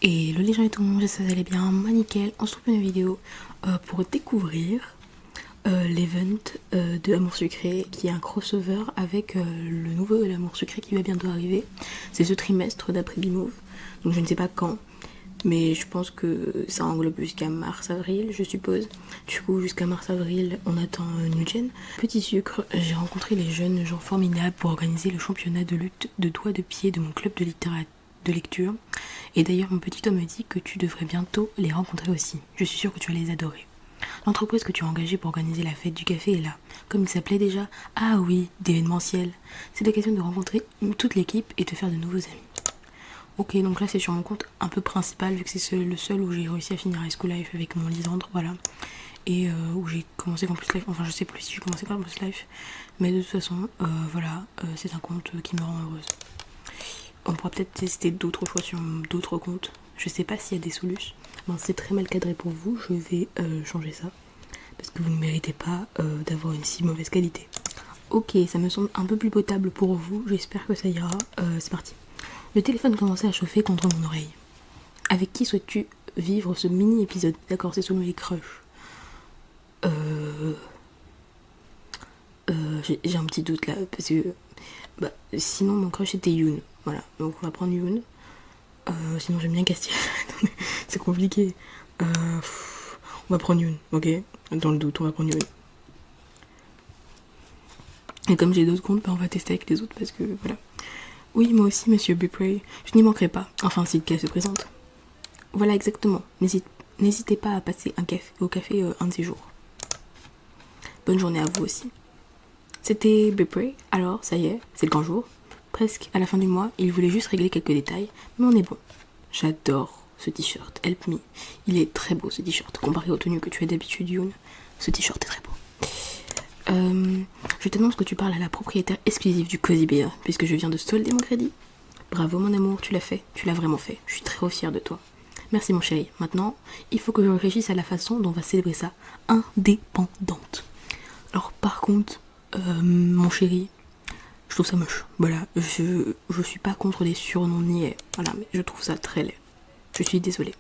Et le les gens et tout le monde, j'espère que vous allez bien, moi nickel, on se trouve une vidéo pour découvrir l'event de Amour Sucré qui est un crossover avec le nouveau L'Amour Sucré qui va bientôt arriver. C'est ce trimestre d'après Bimove, donc je ne sais pas quand, mais je pense que ça englobe jusqu'à mars-avril je suppose. Du coup jusqu'à mars-avril on attend Nugent. Petit sucre, j'ai rencontré les jeunes gens formidables pour organiser le championnat de lutte de doigts de pied de mon club de littérature de lecture. Et d'ailleurs, mon petit homme me dit que tu devrais bientôt les rencontrer aussi. Je suis sûre que tu vas les adorer. L'entreprise que tu as engagée pour organiser la fête du café est là. Comme il s'appelait déjà, ah oui, d'événementiel. C'est l'occasion de rencontrer toute l'équipe et de faire de nouveaux amis. Ok, donc là c'est sur mon compte un peu principal, vu que c'est le seul où j'ai réussi à finir High School Life avec mon Lisandre, voilà. Et où j'ai commencé Campus Life, enfin je sais plus si j'ai commencé Campus Life, mais de toute façon, voilà, c'est un compte qui me rend heureuse. On pourra peut-être tester d'autres choix sur d'autres comptes. Je sais pas s'il y a des solutions. Bon, c'est très mal cadré pour vous, je vais changer ça. Parce que vous ne méritez pas d'avoir une si mauvaise qualité. Ok, ça me semble un peu plus potable pour vous, j'espère que ça ira. C'est parti. Le téléphone commençait à chauffer contre mon oreille. Avec qui souhaites-tu vivre ce mini-épisode? D'accord, c'est selon les crushs. J'ai un petit doute là, parce que sinon mon crush était Yoon. Voilà, donc on va prendre Yoon. Sinon j'aime bien Castiel. C'est compliqué. On va prendre Yoon, ok? Dans le doute, on va prendre Yoon. Et comme j'ai d'autres comptes, on va tester avec les autres parce que voilà. Oui, moi aussi, monsieur Bupray. Je n'y manquerai pas. Enfin, si le cas se présente. Voilà, exactement. N'hésitez pas à passer au café un de ces jours. Bonne journée à vous aussi. C'était Bupray. Alors, ça y est, c'est le grand jour. Presque à la fin du mois, il voulait juste régler quelques détails, mais on est bon. J'adore ce t-shirt, Help Me. Il est très beau ce t-shirt, comparé aux tenues que tu as d'habitude, Yoon. Ce t-shirt est très beau. Je t'annonce que tu parles à la propriétaire exclusive du Cozy Bear, puisque je viens de solder mon crédit. Bravo mon amour, tu l'as fait, tu l'as vraiment fait. Je suis très fière de toi. Merci mon chéri. Maintenant, il faut que je réfléchisse à la façon dont on va célébrer ça indépendante. Alors par contre, mon chéri, je trouve ça moche. Voilà, je suis pas contre les surnoms niais. Voilà, mais je trouve ça très laid. Je suis désolée.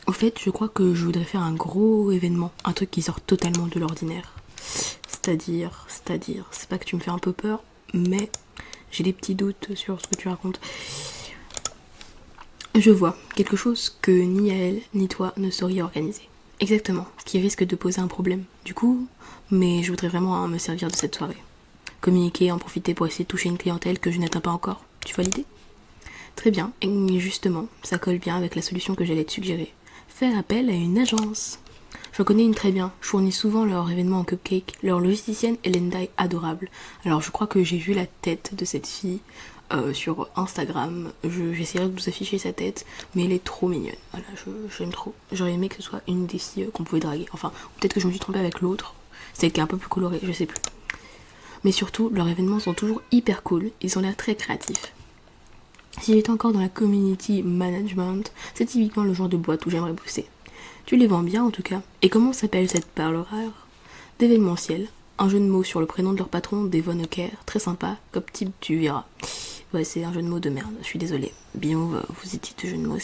Au fait, je crois que je voudrais faire un gros événement, un truc qui sort totalement de l'ordinaire. C'est-à-dire, c'est pas que tu me fais un peu peur, mais j'ai des petits doutes sur ce que tu racontes. Je vois quelque chose que ni Yael ni toi ne sauriez organiser. Exactement, qui risque de poser un problème. Du coup, mais je voudrais vraiment me servir de cette soirée. Communiquer, en profiter pour essayer de toucher une clientèle que je n'atteins pas encore. Tu vois l'idée? Très bien, et justement, ça colle bien avec la solution que j'allais te suggérer. Faire appel à une agence. Je connais une très bien, je fournis souvent leurs événements en cupcake. Leur logisticienne est Linda est adorable. Alors je crois que j'ai vu la tête de cette fille sur Instagram. J'essaierai de vous afficher sa tête, mais elle est trop mignonne. Voilà, j'aime trop. J'aurais aimé que ce soit une des filles qu'on pouvait draguer. Enfin, peut-être que je me suis trompée avec l'autre. Celle qui est un peu plus colorée, je sais plus. Mais surtout, leurs événements sont toujours hyper cool. Ils ont l'air très créatifs. Si j'étais encore dans la community management, c'est typiquement le genre de boîte où j'aimerais bosser. Tu les vends bien en tout cas. Et comment s'appelle cette perle rare? D'événementiel. Un jeu de mots sur le prénom de leur patron, Devon O'Care. Très sympa, comme type tu verras. Ouais, c'est un jeu de mots de merde, je suis désolée. Bien, vous étiez de jeu de mots,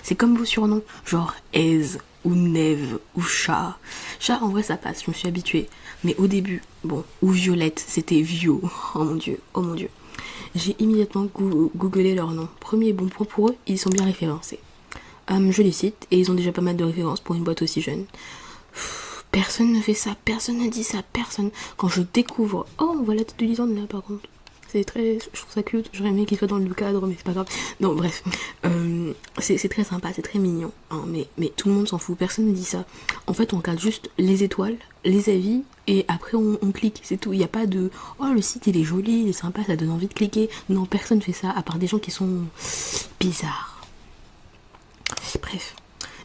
c'est comme vos surnoms. Genre Aise, ou Neve, ou Chat. Chat, en vrai, ça passe, je me suis habituée. Mais au début, bon, ou Violette, c'était Vio. Oh mon dieu, oh mon dieu. J'ai immédiatement googlé leur nom. Premier bon point pour eux, ils sont bien référencés. Je les cite, et ils ont déjà pas mal de références pour une boîte aussi jeune. Personne ne fait ça, personne ne dit ça, personne. Quand je découvre... Oh, on voit la tête de Lisande là par contre. C'est très... Je trouve ça cute, j'aurais aimé qu'il soit dans le cadre, mais c'est pas grave. Non, bref. C'est très sympa, c'est très mignon. Hein, mais tout le monde s'en fout, personne ne dit ça. En fait, on regarde juste les étoiles, les avis, et après on clique, c'est tout. Il n'y a pas de... Oh, le site il est joli, il est sympa, ça donne envie de cliquer. Non, personne fait ça, à part des gens qui sont bizarres. Bref.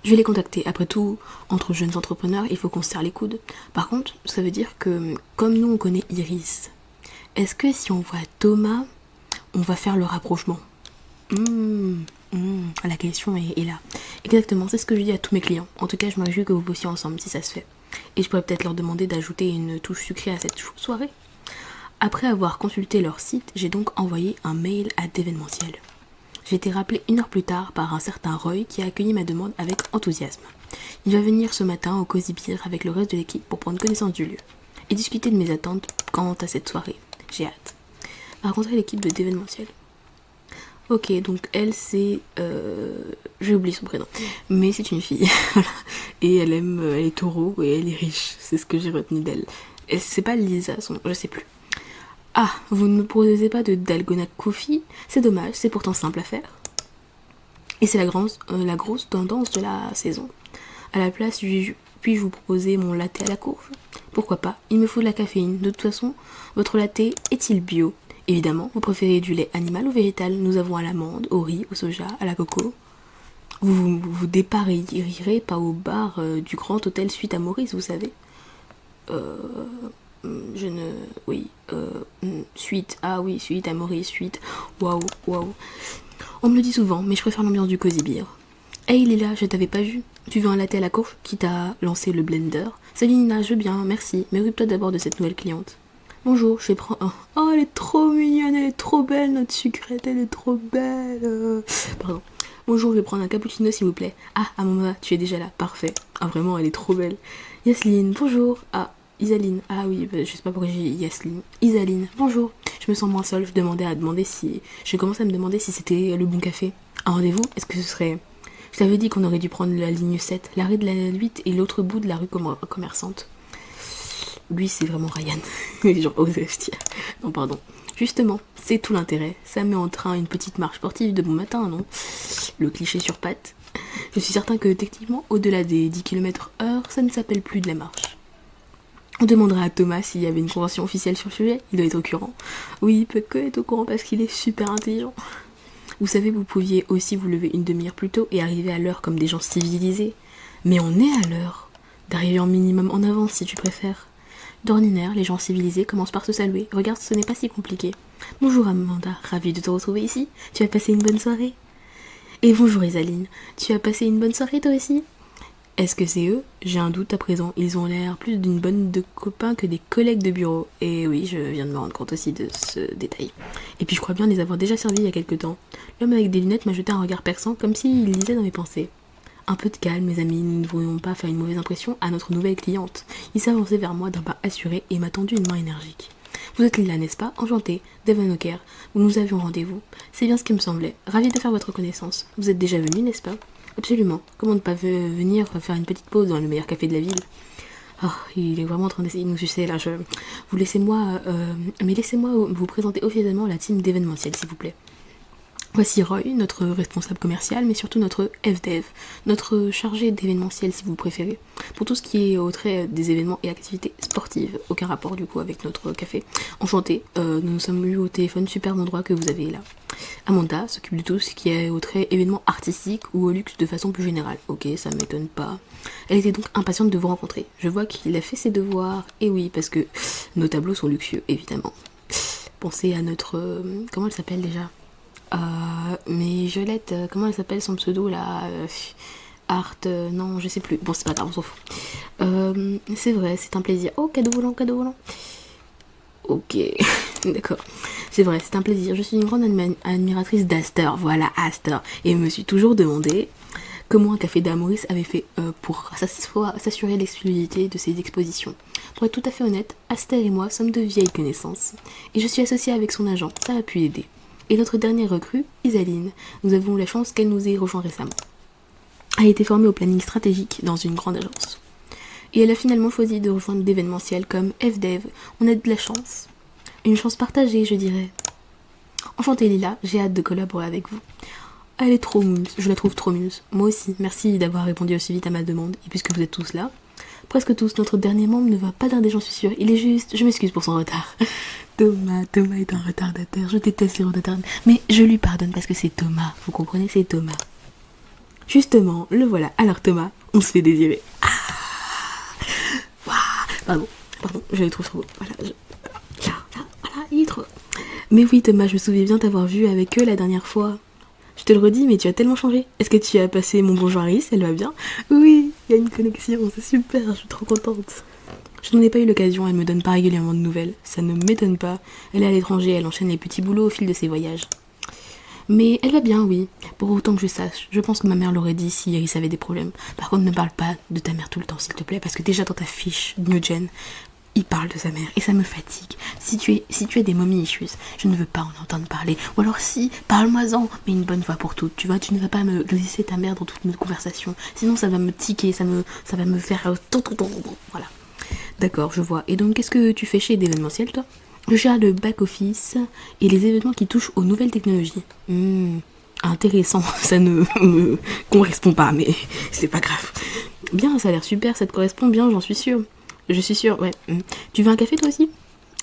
Je vais les contacter. Après tout, entre jeunes entrepreneurs, il faut qu'on se serre les coudes. Par contre, ça veut dire que, comme nous on connaît Iris, est-ce que si on voit Thomas, on va faire le rapprochement? La question est là. Exactement, c'est ce que je dis à tous mes clients. En tout cas, je me réjouis que vous bossiez ensemble si ça se fait. Et je pourrais peut-être leur demander d'ajouter une touche sucrée à cette soirée. Après avoir consulté leur site, j'ai donc envoyé un mail à d'événementiel. J'ai été rappelée 1 heure plus tard par un certain Roy qui a accueilli ma demande avec enthousiasme. Il va venir ce matin au Cozy Beer avec le reste de l'équipe pour prendre connaissance du lieu et discuter de mes attentes quant à cette soirée. J'ai hâte. À rencontrer l'équipe d'événementiel. Ok, donc elle c'est... j'ai oublié son prénom. Mais c'est une fille. Et elle est taureau et elle est riche. C'est ce que j'ai retenu d'elle. C'est pas Lisa, je sais plus. Ah, vous ne me proposez pas de Dalgona Coffee? C'est dommage, c'est pourtant simple à faire. Et c'est la grosse tendance de la saison. À la place, puis-je vous proposer mon latte à la courge? Pourquoi pas? Il me faut de la caféine. De toute façon, votre latte est-il bio? Évidemment, vous préférez du lait animal ou végétal? Nous avons à l'amande, au riz, au soja, à la coco. Vous dépareillerez pas au bar du Grand Hôtel Suite à Maurice, vous savez? Je ne... Oui, Suite. Ah oui, Suite à Maurice, Suite. Waouh. On me le dit souvent, mais je préfère l'ambiance du Cozy Beer. Hey Lila, je t'avais pas vu. Tu veux un latte à la courge qui t'a lancé le blender? Salut Nina, je veux bien, merci. Mais occupe-toi d'abord de cette nouvelle cliente. Bonjour, je vais prendre un... Oh, elle est trop mignonne, elle est trop belle, notre sucrète, elle est trop belle. Pardon. Bonjour, je vais prendre un cappuccino s'il vous plaît. Ah, Amanda, tu es déjà là, parfait. Ah, vraiment, elle est trop belle. Yasline, bonjour. Ah, Isaline. Ah oui, je sais pas pourquoi j'ai Yasline. Isaline, bonjour. Je me sens moins seule, je commençais à me demander si c'était le bon café. Un rendez-vous? Est-ce que ce serait... Je t'avais dit qu'on aurait dû prendre la ligne 7, l'arrêt de la 8 et l'autre bout de la rue commerçante. Lui, c'est vraiment Ryan. Genre, non, pardon. Justement, c'est tout l'intérêt. Ça met en train une petite marche sportive de bon matin, non? Le cliché sur pattes. Je suis certain que techniquement, au-delà des 10 km/h, ça ne s'appelle plus de la marche. On demandera à Thomas s'il y avait une convention officielle sur le sujet. Il doit être au courant. Oui, il peut que être au courant parce qu'il est super intelligent. Vous savez, vous pouviez aussi vous lever une demi-heure plus tôt et arriver à l'heure comme des gens civilisés. Mais on est à l'heure. D'arriver en minimum en avance si tu préfères. D'ordinaire, les gens civilisés commencent par se saluer. Regarde, ce n'est pas si compliqué. Bonjour Amanda, ravie de te retrouver ici. Tu as passé une bonne soirée? Et bonjour Isaline, tu as passé une bonne soirée toi aussi? Est-ce que c'est eux? J'ai un doute à présent. Ils ont l'air plus d'une bonne de copains que des collègues de bureau. Et oui, je viens de me rendre compte aussi de ce détail. Et puis je crois bien les avoir déjà servis il y a quelque temps. L'homme avec des lunettes m'a jeté un regard perçant, comme s'il lisait dans mes pensées. Un peu de calme, mes amis, nous ne devrions pas faire une mauvaise impression à notre nouvelle cliente. Il s'est avancé vers moi d'un pas assuré et m'a tendu une main énergique. Vous êtes Lila, n'est-ce pas? Enchantée, Devon O'Kerr. Nous avions rendez-vous. C'est bien ce qui me semblait. Ravie de faire votre connaissance. Vous êtes déjà venu, n'est-ce pas? Absolument. Comment ne pas venir faire une petite pause dans le meilleur café de la ville? Oh, il est vraiment en train d'essayer de nous sucer là. Laissez-moi vous présenter officiellement la team d'événementiel, s'il vous plaît. Voici Roy, notre responsable commercial, mais surtout notre FDev, notre chargé d'événementiel si vous préférez, pour tout ce qui est au trait des événements et activités sportives. Aucun rapport du coup avec notre café. Enchanté, nous nous sommes eus au téléphone, superbe endroit que vous avez là. Amanda s'occupe de tout ce qui est au trait événements artistiques ou au luxe de façon plus générale. Ok, ça m'étonne pas. Elle était donc impatiente de vous rencontrer. Je vois qu'il a fait ses devoirs, et oui, parce que nos tableaux sont luxueux, évidemment. Pensez à notre... comment elle s'appelle déjà? Mais Violette, comment elle s'appelle son pseudo là? Art, non, je sais plus. Bon, c'est pas grave, on s'en fout. C'est vrai, c'est un plaisir. Oh, cadeau volant, cadeau volant. Ok, d'accord. C'est vrai, c'est un plaisir. Je suis une grande admiratrice d'Astor. Voilà, Astor. Et je me suis toujours demandé comment un café d'Amoris avait fait pour s'assurer l'exclusivité de ses expositions. Pour être tout à fait honnête, Astor et moi sommes de vieilles connaissances. Et je suis associée avec son agent, ça a pu aider. Et notre dernière recrue, Isaline, nous avons la chance qu'elle nous ait rejoint récemment. Elle a été formée au planning stratégique dans une grande agence. Et elle a finalement choisi de rejoindre d'événementiel comme FDev. On a de la chance. Une chance partagée, je dirais. Enchantée Lila, j'ai hâte de collaborer avec vous. Elle est trop muse, je la trouve trop muse. Moi aussi, merci d'avoir répondu aussi vite à ma demande. Et puisque vous êtes tous là, presque tous, notre dernier membre ne va pas tarder, j'en suis sûre. Il est juste... Je m'excuse pour son retard. Thomas est un retardataire. Je déteste les retardataires. Mais je lui pardonne parce que c'est Thomas. Vous comprenez, c'est Thomas. Justement, le voilà. Alors Thomas, on se fait désirer. Pardon, je le trouve trop beau. Voilà, il est trop beau. Mais oui Thomas, je me souviens bien t'avoir vu avec eux la dernière fois. Je te le redis, mais tu as tellement changé. Est-ce que tu as passé mon bonjour Iris? Elle va bien? Oui, il y a une connexion, c'est super, je suis trop contente. Je n'en ai pas eu l'occasion, elle me donne pas régulièrement de nouvelles. Ça ne m'étonne pas. Elle est à l'étranger, elle enchaîne les petits boulots au fil de ses voyages. Mais elle va bien, oui. Pour autant que je sache. Je pense que ma mère l'aurait dit si Iris avait des problèmes. Par contre, ne parle pas de ta mère tout le temps, s'il te plaît, parce que déjà dans ta fiche New-Gen, il parle de sa mère et ça me fatigue. Si tu as des mommy issues, je ne veux pas en entendre parler. Ou alors si, parle-moi-en, mais une bonne fois pour toutes. Tu vois, tu ne vas pas me glisser ta mère dans toute notre conversation. Sinon, ça va me tiquer, ça va me faire... Voilà. D'accord, je vois. Et donc, qu'est-ce que tu fais chez d'événementiel, toi? Je gère le back-office et les événements qui touchent aux nouvelles technologies. Intéressant, ça ne me correspond pas, mais c'est pas grave. Bien, ça a l'air super, ça te correspond bien, j'en suis sûre. Je suis sûre, ouais. Tu veux un café toi aussi?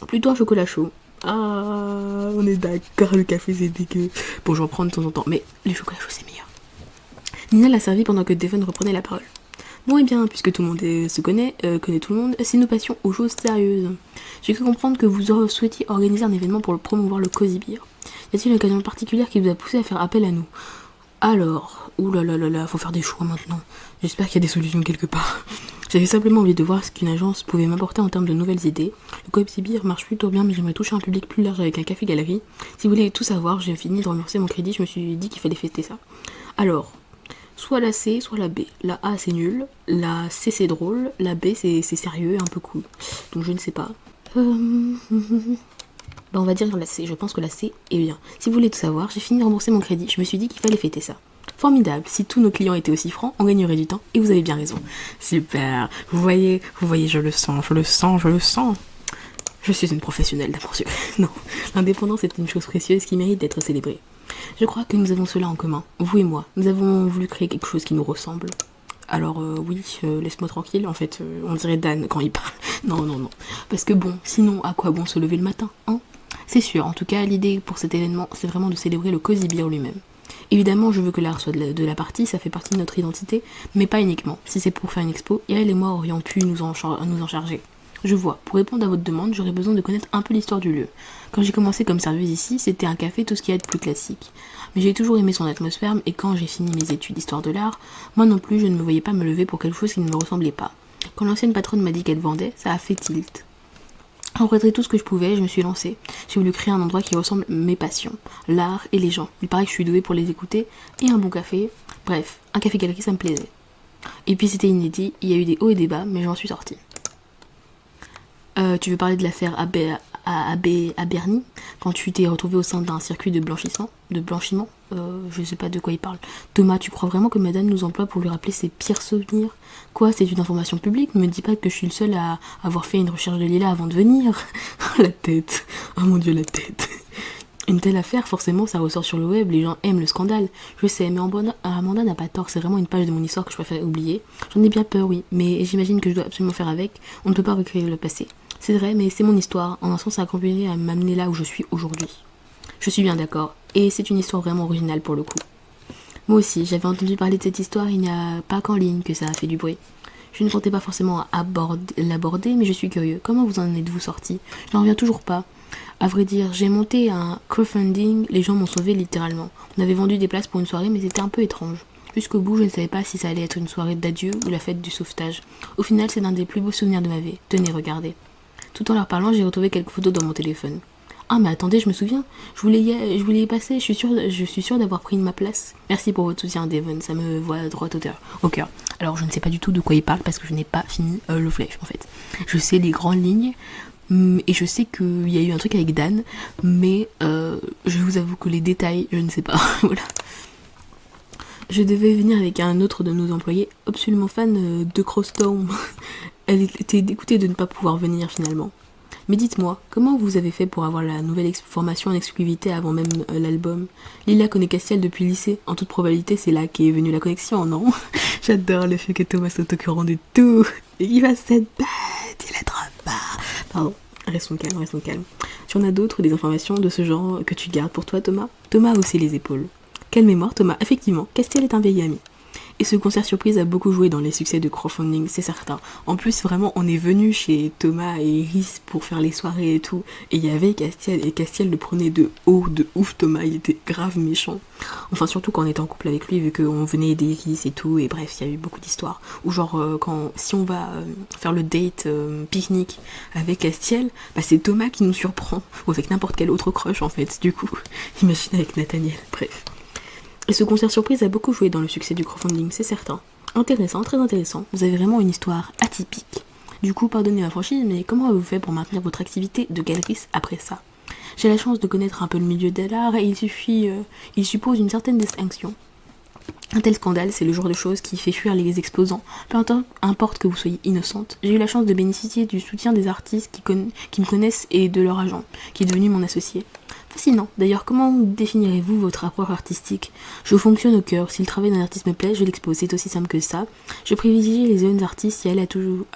Plutôt un chocolat chaud. Ah, on est d'accord, le café c'est dégueu. Bon, j'en prends de temps en temps, mais le chocolat chaud c'est meilleur. Nina l'a servi pendant que Devon reprenait la parole. Bon et bien, puisque tout le monde connaît tout le monde, c'est nos passions aux choses sérieuses. J'ai cru comprendre que vous souhaitiez organiser un événement pour promouvoir le Cozy Beer. Y a-t-il une occasion particulière qui vous a poussé à faire appel à nous? Alors, oulalalala, faut faire des choix maintenant. J'espère qu'il y a des solutions quelque part. J'avais simplement envie de voir ce qu'une agence pouvait m'apporter en termes de nouvelles idées. Le Cozy Beer marche plutôt bien, mais j'aimerais toucher un public plus large avec un café-galerie. Si vous voulez tout savoir, j'ai fini de rembourser mon crédit, je me suis dit qu'il fallait fêter ça. Alors, soit la C, soit la B. La A c'est nul, la C c'est drôle, la B c'est sérieux et un peu cool. Donc je ne sais pas. On va dire la C, je pense que la C est bien. Si vous voulez tout savoir, j'ai fini de rembourser mon crédit, je me suis dit qu'il fallait fêter ça. Formidable, si tous nos clients étaient aussi francs, on gagnerait du temps, et vous avez bien raison. Super, vous voyez, je le sens. Je suis une professionnelle d'amour sucré. Non, l'indépendance est une chose précieuse qui mérite d'être célébrée. Je crois que nous avons cela en commun, vous et moi. Nous avons voulu créer quelque chose qui nous ressemble. Alors oui, laisse-moi tranquille, en fait, on dirait Dan quand il parle. Non. Parce que bon, sinon, à quoi bon se lever le matin, hein? C'est sûr, en tout cas, l'idée pour cet événement, c'est vraiment de célébrer le Cozy Beer lui-même. Évidemment, je veux que l'art soit de la partie, ça fait partie de notre identité, mais pas uniquement. Si c'est pour faire une expo, Yael et moi aurions pu nous en charger. Je vois, pour répondre à votre demande, j'aurais besoin de connaître un peu l'histoire du lieu. Quand j'ai commencé comme serveuse ici, c'était un café tout ce qu'il y a de plus classique. Mais j'ai toujours aimé son atmosphère, et quand j'ai fini mes études d'histoire de l'art, moi non plus je ne me voyais pas me lever pour quelque chose qui ne me ressemblait pas. Quand l'ancienne patronne m'a dit qu'elle vendait, ça a fait tilt. En retraite tout ce que je pouvais, je me suis lancée. J'ai voulu créer un endroit qui ressemble à mes passions, l'art et les gens. Il paraît que je suis douée pour les écouter, et un bon café. Bref, un café-galerie ça me plaisait. Et puis c'était inédit, il y a eu des hauts et des bas, mais j'en suis sortie. Tu veux parler de l'affaire à Bernie, quand tu t'es retrouvé au sein d'un circuit de blanchiment, je sais pas de quoi il parle. Thomas, tu crois vraiment que madame nous emploie pour lui rappeler ses pires souvenirs? Quoi, c'est une information publique? Ne me dis pas que je suis le seul à avoir fait une recherche de Lila avant de venir. La tête, oh mon dieu la tête. Une telle affaire, forcément, ça ressort sur le web, les gens aiment le scandale. Je sais, mais Amanda n'a pas tort, c'est vraiment une page de mon histoire que je préfère oublier. J'en ai bien peur, oui, mais j'imagine que je dois absolument faire avec. On ne peut pas recréer le passé. C'est vrai, mais c'est mon histoire. En un sens, ça a contribué à m'amener là où je suis aujourd'hui. Je suis bien d'accord, et c'est une histoire vraiment originale pour le coup. Moi aussi, j'avais entendu parler de cette histoire, il n'y a pas qu'en ligne que ça a fait du bruit. Je ne comptais pas forcément l'aborder, mais je suis curieux. Comment vous en êtes-vous sorti? Je n'en reviens toujours pas. À vrai dire, j'ai monté un crowdfunding, les gens m'ont sauvé littéralement. On avait vendu des places pour une soirée, mais c'était un peu étrange. Jusqu'au bout, je ne savais pas si ça allait être une soirée d'adieu ou la fête du sauvetage. Au final, c'est l'un des plus beaux souvenirs de ma vie. Tenez, regardez. Tout en leur parlant, j'ai retrouvé quelques photos dans mon téléphone. Ah mais attendez, je me souviens, je voulais y passer, je suis sûre d'avoir pris ma place. Merci pour votre soutien, Devon, ça me voit droit au cœur. Alors je ne sais pas du tout de quoi il parle parce que je n'ai pas fini Love Life en fait. Je sais les grandes lignes et je sais qu'il y a eu un truc avec Dan, mais je vous avoue que les détails, je ne sais pas. Voilà. Je devais venir avec un autre de nos employés, absolument fan de Crosstown. Elle était dégoûtée de ne pas pouvoir venir finalement. Mais dites-moi, comment vous avez fait pour avoir la nouvelle formation en exclusivité avant même l'album? Lila connaît Castiel depuis le lycée. En toute probabilité, c'est là qu'est venue la connexion, non? J'adore le fait que Thomas soit au courant de tout. Et il va cette bête, il est trop bas. Pardon, restons calmes. Tu en as d'autres, des informations de ce genre que tu gardes pour toi, Thomas? Thomas a haussé les épaules. Quelle mémoire, Thomas. Effectivement, Castiel est un vieil ami. Et ce concert surprise a beaucoup joué dans les succès de crowdfunding, c'est certain. En plus, vraiment, on est venu chez Thomas et Iris pour faire les soirées et tout. Et il y avait Castiel, et Castiel le prenait de haut, de ouf, Thomas, il était grave méchant. Enfin, surtout quand on était en couple avec lui, vu qu'on venait aider Iris et tout, et bref, il y a eu beaucoup d'histoires. Ou genre, si on va faire le date pique-nique avec Castiel, bah c'est Thomas qui nous surprend. Ou avec n'importe quel autre crush, en fait, du coup. Imagine avec Nathaniel, bref. Et ce concert surprise a beaucoup joué dans le succès du crowdfunding, c'est certain. Intéressant, très intéressant. Vous avez vraiment une histoire atypique. Du coup, pardonnez ma franchise, mais comment avez-vous fait pour maintenir votre activité de galeriste après ça? J'ai la chance de connaître un peu le milieu de l'art et il suppose une certaine distinction. Un tel scandale, c'est le genre de chose qui fait fuir les exposants. Peu importe que vous soyez innocente. J'ai eu la chance de bénéficier du soutien des artistes qui me connaissent et de leur agent, qui est devenu mon associé. Fascinant. D'ailleurs, comment définirez-vous votre approche artistique? Je fonctionne au cœur. Si le travail d'un artiste me plaît, je l'expose. C'est aussi simple que ça. Je privilégie les jeunes artistes. Et elle a toujours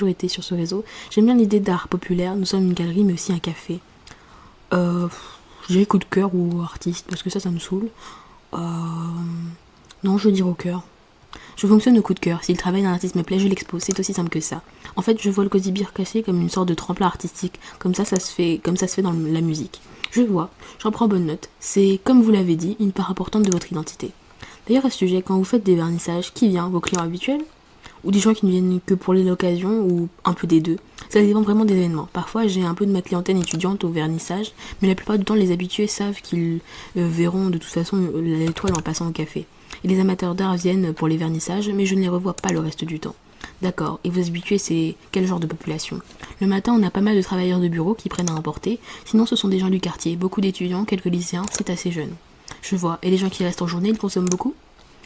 été sur ce réseau. J'aime bien l'idée d'art populaire. Nous sommes une galerie, mais aussi un café. Je dirais coup de cœur ou artiste, parce que ça me saoule. Non, je veux dire au cœur. Je fonctionne au coup de cœur. Si le travail d'un artiste me plaît, je l'expose. C'est aussi simple que ça. En fait, je vois le Cozy Beer caché comme une sorte de tremplin artistique. Comme ça se fait dans la musique. Je vois. J'en prends bonne note. C'est, comme vous l'avez dit, une part importante de votre identité. D'ailleurs, à ce sujet, quand vous faites des vernissages, qui vient? Vos clients habituels? Ou des gens qui ne viennent que pour l'occasion, ou un peu des deux? Ça dépend vraiment des événements. Parfois, j'ai un peu de ma clientèle étudiante au vernissage, mais la plupart du temps, les habitués savent qu'ils verront de toute façon l'étoile en passant au café. Et les amateurs d'art viennent pour les vernissages, mais je ne les revois pas le reste du temps. D'accord, et vos habitués, c'est quel genre de population? Le matin, on a pas mal de travailleurs de bureau qui prennent à emporter, sinon ce sont des gens du quartier, beaucoup d'étudiants, quelques lycéens, c'est assez jeune. Je vois, et les gens qui restent en journée, ils consomment beaucoup?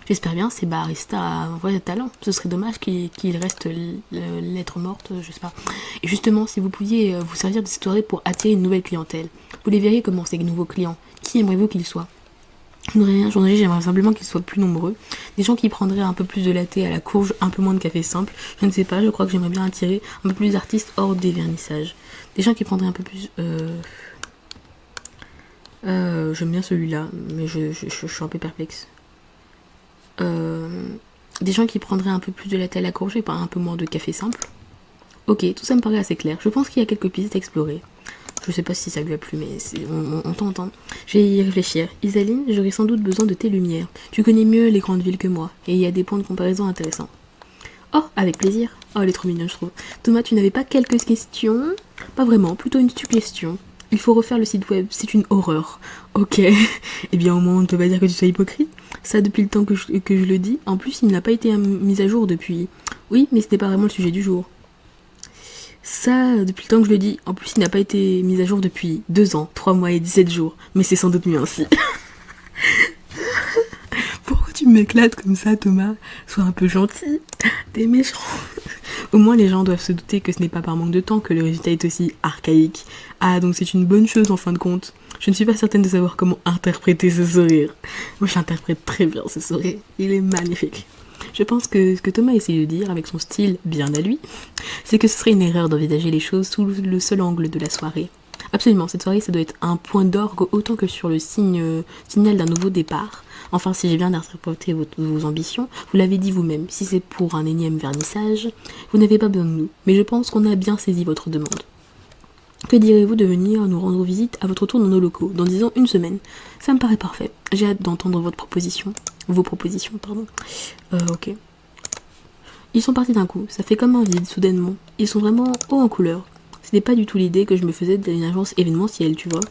J'espère bien, ces baristas a un vrai talent. Ce serait dommage qu'il reste lettre morte, je sais pas. Et justement, si vous pouviez vous servir de cette soirée pour attirer une nouvelle clientèle, vous les verriez comment ces nouveaux clients? Qui aimeriez-vous qu'ils soient? Je n'aurais rien changé, j'aimerais simplement qu'ils soient plus nombreux. Des gens qui prendraient un peu plus de latte à la courge, un peu moins de café simple. Je ne sais pas, je crois que j'aimerais bien attirer un peu plus d'artistes hors des vernissages. Des gens qui prendraient un peu plus... j'aime bien celui-là, mais je suis un peu perplexe. Des gens qui prendraient un peu plus de latte à la courge et pas un peu moins de café simple. Ok, tout ça me paraît assez clair. Je pense qu'il y a quelques pistes à explorer. Je sais pas si ça lui a plu, mais on t'entend. Je vais y réfléchir. Isaline, j'aurais sans doute besoin de tes lumières. Tu connais mieux les grandes villes que moi, et il y a des points de comparaison intéressants. Oh, avec plaisir. Oh, elle est trop mignonne, je trouve. Thomas, tu n'avais pas quelques questions? Pas vraiment, plutôt une suggestion. Il faut refaire le site web, c'est une horreur. Ok, eh bien au moins on ne peut pas dire que tu sois hypocrite. Ça depuis le temps que je le dis. En plus, il n'a pas été mis à jour depuis... Oui, mais c'était pas vraiment le sujet du jour. Ça, depuis le temps que je le dis. En plus, il n'a pas été mis à jour depuis 2 ans, 3 mois et 17 jours. Mais c'est sans doute mieux ainsi. Pourquoi tu m'éclates comme ça, Thomas? Sois un peu gentil. T'es méchant. Au moins, les gens doivent se douter que ce n'est pas par manque de temps que le résultat est aussi archaïque. Ah, donc c'est une bonne chose en fin de compte. Je ne suis pas certaine de savoir comment interpréter ce sourire. Moi, j'interprète très bien ce sourire. Il est magnifique. Je pense que ce que Thomas essaie de dire, avec son style bien à lui, c'est que ce serait une erreur d'envisager les choses sous le seul angle de la soirée. Absolument, cette soirée, ça doit être un point d'orgue autant que sur le signal d'un nouveau départ. Enfin, si j'ai bien interprété vos ambitions, vous l'avez dit vous-même, si c'est pour un énième vernissage, vous n'avez pas besoin de nous. Mais je pense qu'on a bien saisi votre demande. Que direz-vous de venir nous rendre visite à votre retour dans nos locaux, dans disons 1 semaine? Ça me paraît parfait. J'ai hâte d'entendre vos propositions, pardon. Ok. Ils sont partis d'un coup, ça fait comme un vide, soudainement. Ils sont vraiment hauts en couleur. Ce n'est pas du tout l'idée que je me faisais d'une agence événementielle, tu vois.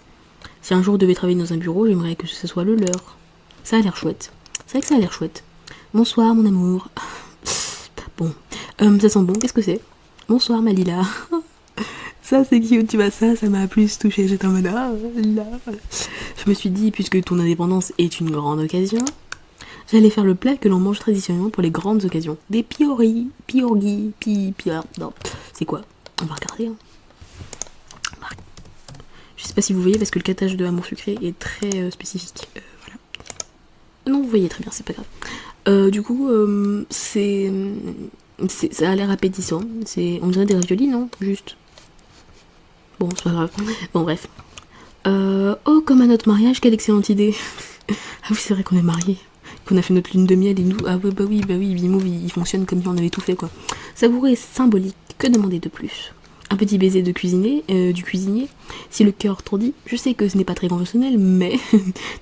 Si un jour je devais travailler dans un bureau, j'aimerais que ce soit le leur. Ça a l'air chouette. C'est vrai que ça a l'air chouette. Bonsoir, mon amour. Bon. Ça sent bon, qu'est-ce que c'est? Bonsoir, Malila. Ça, c'est cute, tu vois, ça m'a plus touchée. J'étais en mode, ah, là. Je me suis dit, puisque ton indépendance est une grande occasion, j'allais faire le plat que l'on mange traditionnellement pour les grandes occasions. Des piorgis. Non, c'est quoi? On va regarder, hein. Je sais pas si vous voyez, parce que le catage de Amour Sucré est très spécifique. Voilà. Non, vous voyez très bien, c'est pas grave. Du coup, ça a l'air appétissant. On dirait des raviolis, non? Juste. Bon, c'est pas grave. Bon, bref. Oh, comme à notre mariage, quelle excellente idée. Ah oui, c'est vrai qu'on est mariés. qu'on a fait notre lune de miel et nous, ah ouais, bah oui, B-Move, il fonctionne comme si on avait tout fait, quoi. Savoureux et symbolique, que demander de plus? Un petit baiser du cuisinier. Si le cœur tourdit, je sais que ce n'est pas très conventionnel, mais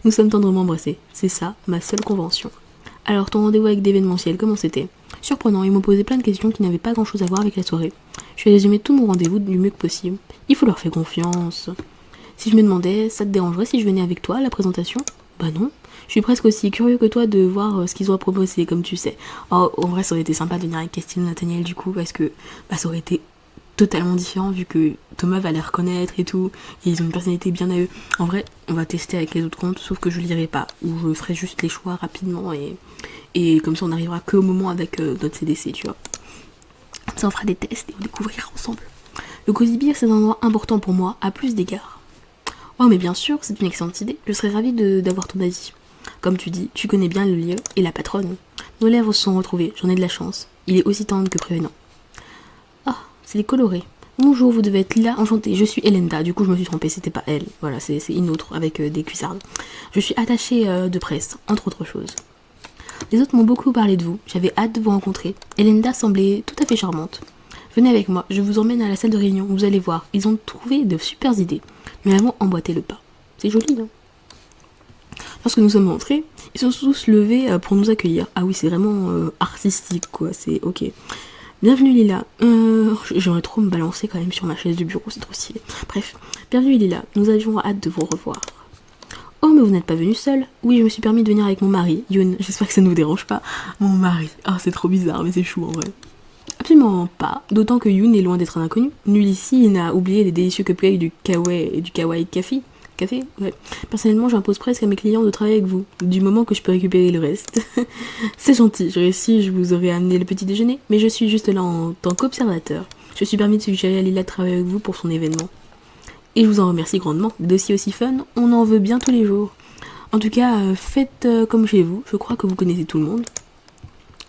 nous sommes tendrement embrassés. C'est ça, ma seule convention. Alors, ton rendez-vous avec d'événementiel, comment c'était? Surprenant, ils m'ont posé plein de questions qui n'avaient pas grand-chose à voir avec la soirée. Je vais résumer tout mon rendez-vous du mieux que possible. Il faut leur faire confiance. Si je me demandais, ça te dérangerait si je venais avec toi à la présentation? Bah non. Je suis presque aussi curieux que toi de voir ce qu'ils ont à proposer, comme tu sais. Oh, en vrai, ça aurait été sympa de venir avec Castille Nathaniel du coup, parce que ça aurait été totalement différent vu que Thomas va les reconnaître et tout, et ils ont une personnalité bien à eux. En vrai, on va tester avec les autres comptes, sauf que je lirai pas, ou je ferai juste les choix rapidement, et comme ça on arrivera qu'au moment avec notre CDC, tu vois. Comme ça on fera des tests et on découvrira ensemble. Le Cozy Beer, c'est un endroit important pour moi, à plus d'égards. Oh mais bien sûr, c'est une excellente idée, je serais ravie d'avoir ton avis. Comme tu dis, tu connais bien le lieu et la patronne. Nos lèvres se sont retrouvées, j'en ai de la chance. Il est aussi tendre que prévenant. Ah, c'est les colorés. Bonjour, vous devez être là, enchantée. Je suis Elenda, du coup je me suis trompée, c'était pas elle. Voilà, c'est une autre avec des cuissardes. Je suis attachée de presse, entre autres choses. Les autres m'ont beaucoup parlé de vous, j'avais hâte de vous rencontrer. Elenda semblait tout à fait charmante. Venez avec moi, je vous emmène à la salle de réunion, vous allez voir, ils ont trouvé de super idées. Nous avons emboîté le pas. C'est joli, non? Lorsque nous sommes entrés, ils sont tous levés pour nous accueillir. Ah oui, c'est vraiment artistique, quoi, c'est ok. Bienvenue Lila. J'aimerais trop me balancer quand même sur ma chaise du bureau, c'est trop stylé. Bref, bienvenue Lila, nous avions hâte de vous revoir. Oh, mais vous n'êtes pas venue seule? Oui, je me suis permis de venir avec mon mari, Yoon. J'espère que ça ne vous dérange pas. Mon mari. Ah, c'est trop bizarre, mais c'est chou en vrai. Absolument pas, d'autant que Yoon est loin d'être un inconnu. Nul ici n'a oublié les délicieux cupcakes du Kawaii Café. Ouais. Personnellement, j'impose presque à mes clients de travailler avec vous, du moment que je peux récupérer le reste. C'est gentil, j'aurais su, je vous aurais amené le petit déjeuner, mais je suis juste là en tant qu'observateur. Je suis permis de suggérer à Lila de travailler avec vous pour son événement. Et je vous en remercie grandement. Des dossiers aussi fun, on en veut bien tous les jours. En tout cas, faites comme chez vous, je crois que vous connaissez tout le monde.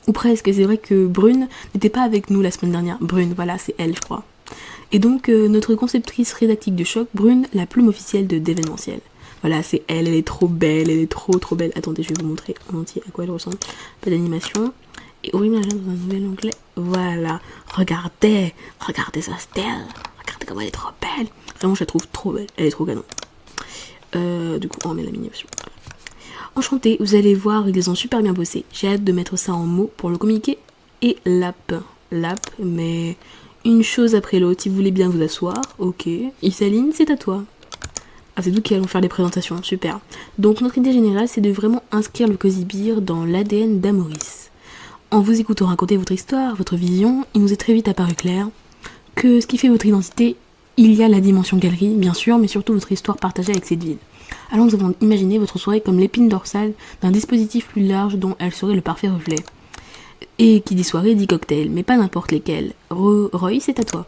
Ou presque, c'est vrai que Brune n'était pas avec nous la semaine dernière. Brune, voilà, c'est elle, je crois. Et donc, notre conceptrice rédactique de choc, Brune, la plume officielle de d'événementiel. Voilà, c'est elle, elle est trop belle, elle est trop belle. Attendez, je vais vous montrer en entier à quoi elle ressemble. Pas d'animation. Et horrible dans un nouvel onglet. Voilà, regardez sa style. Regardez comment elle est trop belle. Vraiment, je la trouve trop belle, elle est trop canon. Du coup, on remet l'animation. Enchantée, vous allez voir, ils ont super bien bossé. J'ai hâte de mettre ça en mots pour le communiquer. Et l'app, mais une chose après l'autre, si vous voulez bien vous asseoir, ok. Isaline, c'est à toi. Ah, c'est nous qui allons faire les présentations, super. Donc notre idée générale, c'est de vraiment inscrire le Cozy Beer dans l'ADN d'Amoris. En vous écoutant raconter votre histoire, votre vision, il nous est très vite apparu clair que ce qui fait votre identité, il y a la dimension galerie, bien sûr, mais surtout votre histoire partagée avec cette ville. Alors nous avons imaginé votre soirée comme l'épine dorsale d'un dispositif plus large dont elle serait le parfait reflet. Et qui dit soirée dit cocktail, mais pas n'importe lesquels. Roy, c'est à toi.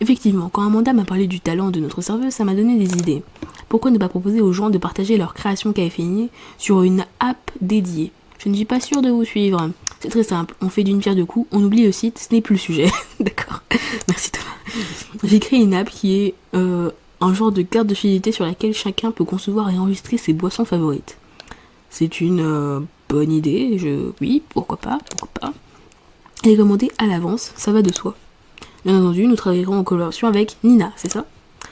Effectivement, quand Amanda m'a parlé du talent de notre serveuse, ça m'a donné des idées. Pourquoi ne pas proposer aux gens de partager leur création caféinée sur une app dédiée? Je ne suis pas sûre de vous suivre. C'est très simple, on fait d'une pierre deux coups, on oublie le site, ce n'est plus le sujet. D'accord. Merci Thomas. J'ai créé une app qui est un genre de carte de fidélité sur laquelle chacun peut concevoir et enregistrer ses boissons favorites. C'est une bonne idée, oui, pourquoi pas. Elle est commandée à l'avance, ça va de soi. Bien entendu, nous travaillerons en collaboration avec Nina, c'est ça?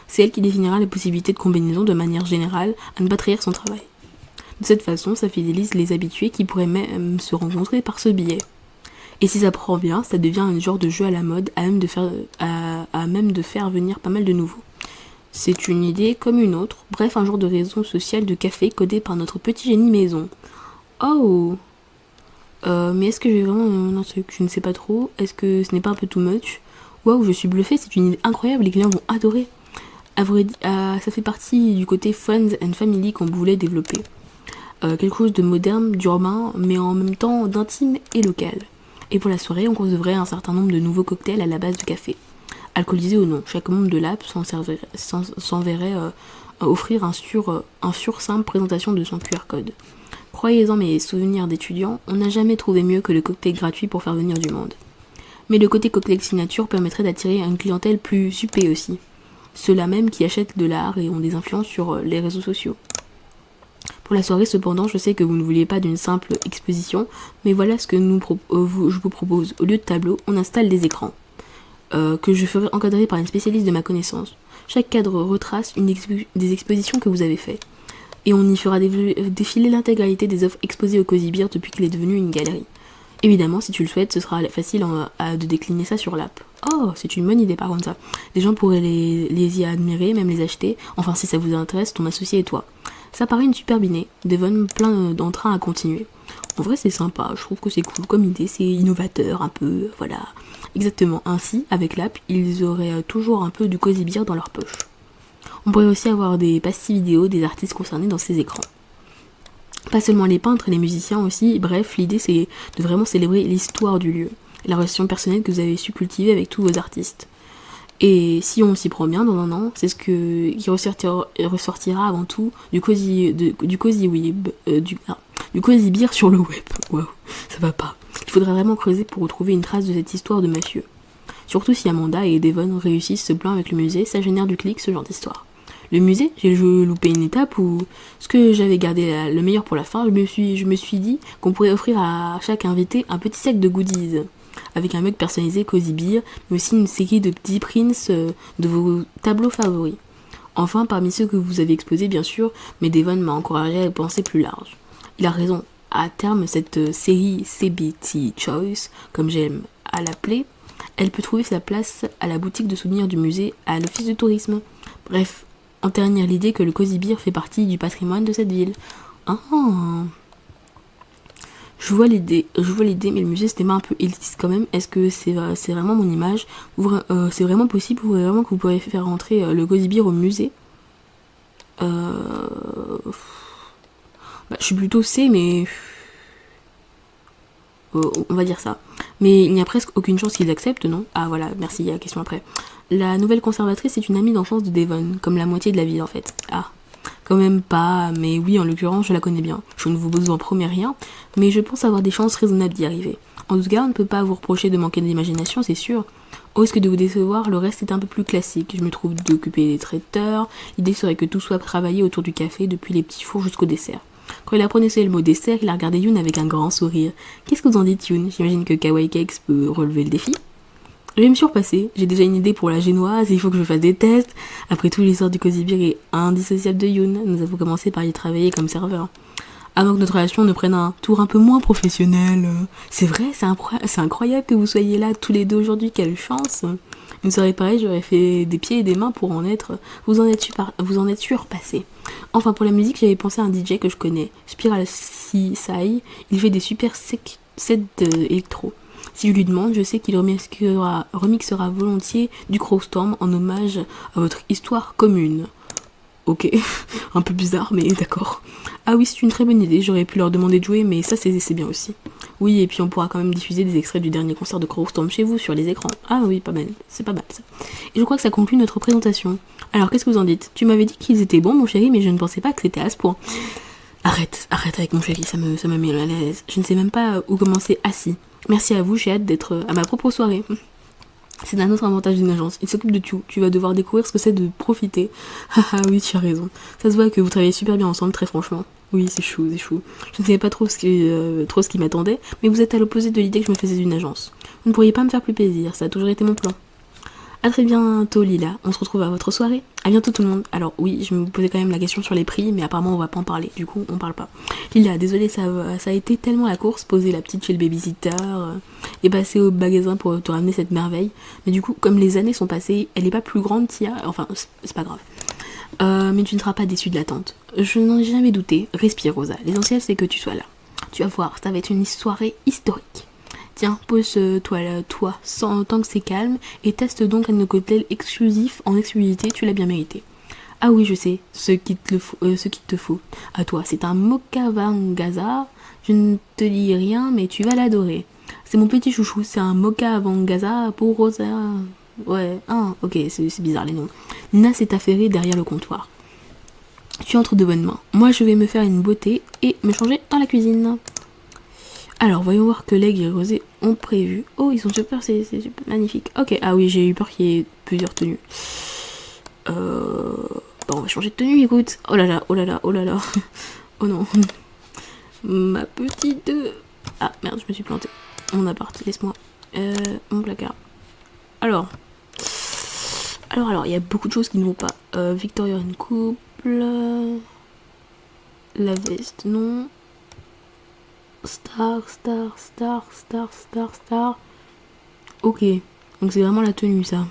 C'est elle qui définira les possibilités de combinaison de manière générale à ne pas trahir son travail. De cette façon, ça fidélise les habitués qui pourraient même se rencontrer par ce biais. Et si ça prend bien, ça devient un genre de jeu à la mode à même de faire venir pas mal de nouveaux. C'est une idée comme une autre, bref un genre de raison sociale de café codé par notre petit génie maison. Oh mais est-ce que j'ai vraiment un truc? Je ne sais pas trop. Est-ce que ce n'est pas un peu too much? Waouh, je suis bluffée, c'est une idée incroyable, les clients vont adorer. À vrai dire, ça fait partie du côté friends and family qu'on voulait développer. Quelque chose de moderne, d'urbain, mais en même temps d'intime et local. Et pour la soirée, on concevrait un certain nombre de nouveaux cocktails à la base de café. Alcoolisés ou non, chaque membre de l'app s'enverrait offrir un simple présentation de son QR code. Croyez-en mes souvenirs d'étudiants, on n'a jamais trouvé mieux que le cocktail gratuit pour faire venir du monde. Mais le côté cocktail signature permettrait d'attirer une clientèle plus huppée aussi. Ceux-là même qui achètent de l'art et ont des influences sur les réseaux sociaux. Pour la soirée, cependant, je sais que vous ne vouliez pas d'une simple exposition, mais voilà ce que je vous propose. Au lieu de tableau, on installe des écrans, que je ferai encadrer par une spécialiste de ma connaissance. Chaque cadre retrace des expositions que vous avez faites. Et on y fera défiler l'intégralité des offres exposées au Cozy Beer depuis qu'il est devenu une galerie. Évidemment, si tu le souhaites, ce sera facile de décliner ça sur l'app. Oh, c'est une bonne idée par contre ça. Les gens pourraient les y admirer, même les acheter. Enfin, si ça vous intéresse, ton associé et toi. Ça paraît une superbe idée. Devon plein d'entrain à continuer. En vrai, c'est sympa. Je trouve que c'est cool comme idée. C'est innovateur un peu. Voilà. Exactement. Ainsi, avec l'app, ils auraient toujours un peu du Cozy Beer dans leur poche. On pourrait aussi avoir des pastilles vidéo des artistes concernés dans ces écrans. Pas seulement les peintres et les musiciens aussi, bref, l'idée c'est de vraiment célébrer l'histoire du lieu, la relation personnelle que vous avez su cultiver avec tous vos artistes. Et si on s'y prend bien dans un an, c'est ce qui ressortira avant tout du cozy web, du cozy beer sur le web. Waouh, ça va pas. Il faudra vraiment creuser pour retrouver une trace de cette histoire de mafieux. Surtout si Amanda et Devon réussissent ce plan avec le musée, ça génère du clic, ce genre d'histoire. Le musée, j'ai loupé une étape où ce que j'avais gardé le meilleur pour la fin, je me suis dit qu'on pourrait offrir à chaque invité un petit sac de goodies avec un mug personnalisé Cozy Beer, mais aussi une série de petits prints de vos tableaux favoris. Enfin, parmi ceux que vous avez exposés, bien sûr, mais Devon m'a encouragé à penser plus large. Il a raison. À terme, cette série CBT Choice, comme j'aime à l'appeler, elle peut trouver sa place à la boutique de souvenirs du musée, à l'office de tourisme. Bref, en ternir l'idée que le Cozy Beer fait partie du patrimoine de cette ville. Ah, je vois l'idée, mais le musée c'était un peu élitiste quand même. Est-ce que c'est vraiment mon image? C'est vraiment possible? Vous vraiment que vous pourrez faire rentrer le Cozy Beer au musée? Je suis plutôt C, mais on va dire ça. Mais il n'y a presque aucune chance qu'ils acceptent, non? Ah voilà, merci, il y a la question après. La nouvelle conservatrice est une amie d'enfance de Devon, comme la moitié de la ville en fait. Ah, quand même pas, mais oui, en l'occurrence, je la connais bien. Je ne vous en promets rien, mais je pense avoir des chances raisonnables d'y arriver. En tout cas, on ne peut pas vous reprocher de manquer d'imagination, c'est sûr. Au risque de vous décevoir, le reste est un peu plus classique. Je me trouve d'occuper les traiteurs. L'idée serait que tout soit travaillé autour du café, depuis les petits fours jusqu'au dessert. Quand il a prononcé le mot dessert, il a regardé Yoon avec un grand sourire. Qu'est-ce que vous en dites, Yoon? J'imagine que Kawaii Cakes peut relever le défi. Je vais me surpasser, j'ai déjà une idée pour la génoise, il faut que je fasse des tests. Après tout, l'histoire du Cozy Beer est indissociable de Yoon. Nous avons commencé par y travailler comme serveur. Avant que notre relation ne prenne un tour un peu moins professionnel. C'est vrai, c'est incroyable que vous soyez là tous les deux aujourd'hui, quelle chance. Une soirée pareille, j'aurais fait des pieds et des mains pour vous en êtes surpassé. Enfin, pour la musique, j'avais pensé à un DJ que je connais, Spiral Sai. Il fait des super sets électro. Si je lui demande, je sais qu'il remixera volontiers du Crowstorm en hommage à votre histoire commune. Ok, un peu bizarre, mais d'accord. Ah oui, c'est une très bonne idée, j'aurais pu leur demander de jouer, mais ça c'est bien aussi. Oui, et puis on pourra quand même diffuser des extraits du dernier concert de Crowstorm chez vous, sur les écrans. Ah oui, pas mal, c'est pas mal ça. Et je crois que ça conclut notre présentation. Alors, qu'est-ce que vous en dites? Tu m'avais dit qu'ils étaient bons, mon chéri, mais je ne pensais pas que c'était à ce point. Arrête avec mon chéri, ça me met mal à l'aise. Je ne sais même pas où commencer assis. Merci à vous, j'ai hâte d'être à ma propre soirée. C'est un autre avantage d'une agence, il s'occupe de tout. Tu vas devoir découvrir ce que c'est de profiter. Haha, oui, tu as raison. Ça se voit que vous travaillez super bien ensemble, très franchement. Oui, c'est chou. Je ne savais pas trop ce qui m'attendait, mais vous êtes à l'opposé de l'idée que je me faisais d'une agence. Vous ne pourriez pas me faire plus plaisir, ça a toujours été mon plan. A très bientôt Lila, on se retrouve à votre soirée. À bientôt tout le monde. Alors oui, je me posais quand même la question sur les prix, mais apparemment on va pas en parler, du coup on parle pas. Lila, désolée, ça a été tellement la course, poser la petite chez le babysitter et passer au magasin pour te ramener cette merveille. Mais du coup, comme les années sont passées, elle est pas plus grande, Tia, enfin c'est pas grave. Mais tu ne seras pas déçue de l'attente. Je n'en ai jamais douté. Respire Rosa, l'essentiel c'est que tu sois là. Tu vas voir, ça va être une soirée historique. Tiens, pose-toi tant que c'est calme et teste donc un de nos cocktails exclusifs en exclusivité, tu l'as bien mérité. Ah oui, je sais, ce qu'il te faut. À toi, c'est un mocha vangaza. Je ne te dis rien, mais tu vas l'adorer. C'est mon petit chouchou, c'est un mocha vangaza pour Rosa. Ouais, ok, c'est bizarre les noms. Nina s'est affairée derrière le comptoir. Tu entres de bonnes mains. Moi, je vais me faire une beauté et me changer dans la cuisine. Alors, voyons voir que Leg et Rosé ont prévu. Oh, ils sont super, c'est super magnifique. Ok, ah oui, j'ai eu peur qu'il y ait plusieurs tenues. Bon, on va changer de tenue, écoute. Oh là là. Oh non. Ma petite... Ah merde, je me suis plantée. Mon appart, laisse-moi. Mon placard. Alors, il y a beaucoup de choses qui ne vont pas. Victorian couple... La veste, non. Star. Ok, donc c'est vraiment la tenue, ça.